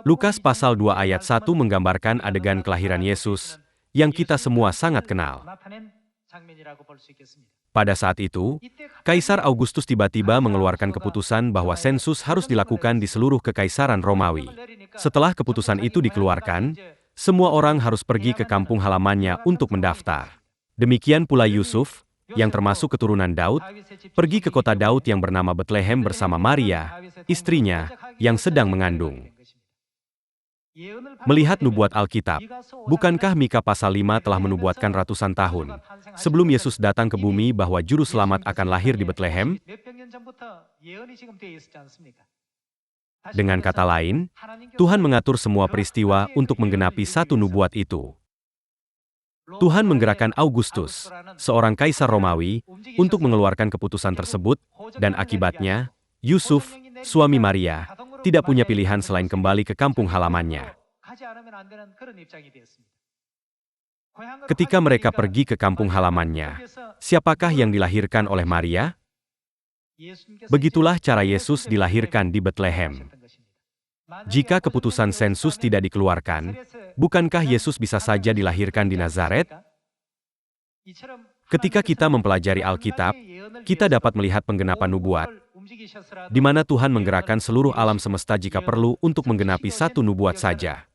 Lukas pasal 2 ayat 1 menggambarkan adegan kelahiran Yesus, yang kita semua sangat kenal. Pada saat itu, Kaisar Augustus tiba-tiba mengeluarkan keputusan bahwa sensus harus dilakukan di seluruh kekaisaran Romawi. Setelah keputusan itu dikeluarkan, semua orang harus pergi ke kampung halamannya untuk mendaftar. Demikian pula Yusuf, yang termasuk keturunan Daud, pergi ke kota Daud yang bernama Betlehem bersama Maria, istrinya, yang sedang mengandung. Melihat nubuat Alkitab, bukankah Mika pasal 5 telah menubuatkan ratusan tahun sebelum Yesus datang ke bumi bahwa juru selamat akan lahir di Betlehem? Dengan kata lain, Tuhan mengatur semua peristiwa untuk menggenapi satu nubuat itu. Tuhan menggerakkan Augustus, seorang kaisar Romawi, untuk mengeluarkan keputusan tersebut, dan akibatnya, Yusuf, suami Maria, tidak punya pilihan selain kembali ke kampung halamannya. Ketika mereka pergi ke kampung halamannya, siapakah yang dilahirkan oleh Maria? Begitulah cara Yesus dilahirkan di Betlehem. Jika keputusan sensus tidak dikeluarkan, bukankah Yesus bisa saja dilahirkan di Nazaret? Ketika kita mempelajari Alkitab, kita dapat melihat penggenapan nubuat, di mana Tuhan menggerakkan seluruh alam semesta jika perlu untuk menggenapi satu nubuat saja.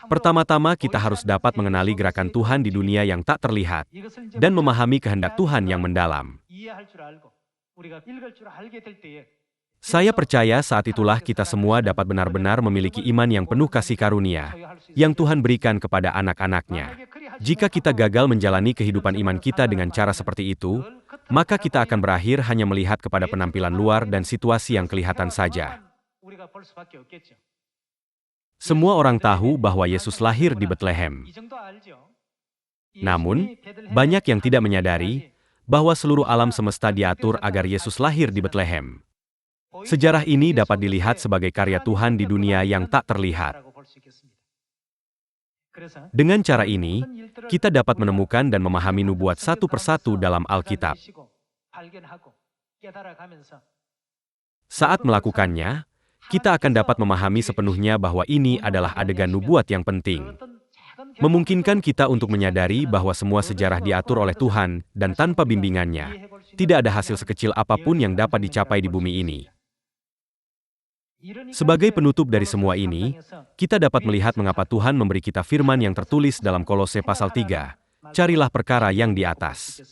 Pertama-tama kita harus dapat mengenali gerakan Tuhan di dunia yang tak terlihat, dan memahami kehendak Tuhan yang mendalam. Saya percaya saat itulah kita semua dapat benar-benar memiliki iman yang penuh kasih karunia, yang Tuhan berikan kepada anak-anaknya. Jika kita gagal menjalani kehidupan iman kita dengan cara seperti itu, maka kita akan berakhir hanya melihat kepada penampilan luar dan situasi yang kelihatan saja. Semua orang tahu bahwa Yesus lahir di Betlehem. Namun, banyak yang tidak menyadari bahwa seluruh alam semesta diatur agar Yesus lahir di Betlehem. Sejarah ini dapat dilihat sebagai karya Tuhan di dunia yang tak terlihat. Dengan cara ini, kita dapat menemukan dan memahami nubuat satu persatu dalam Alkitab. Saat melakukannya, kita akan dapat memahami sepenuhnya bahwa ini adalah adegan nubuat yang penting. Memungkinkan kita untuk menyadari bahwa semua sejarah diatur oleh Tuhan, dan tanpa bimbingannya, tidak ada hasil sekecil apapun yang dapat dicapai di bumi ini. Sebagai penutup dari semua ini, kita dapat melihat mengapa Tuhan memberi kita firman yang tertulis dalam Kolose pasal 3, carilah perkara yang di atas.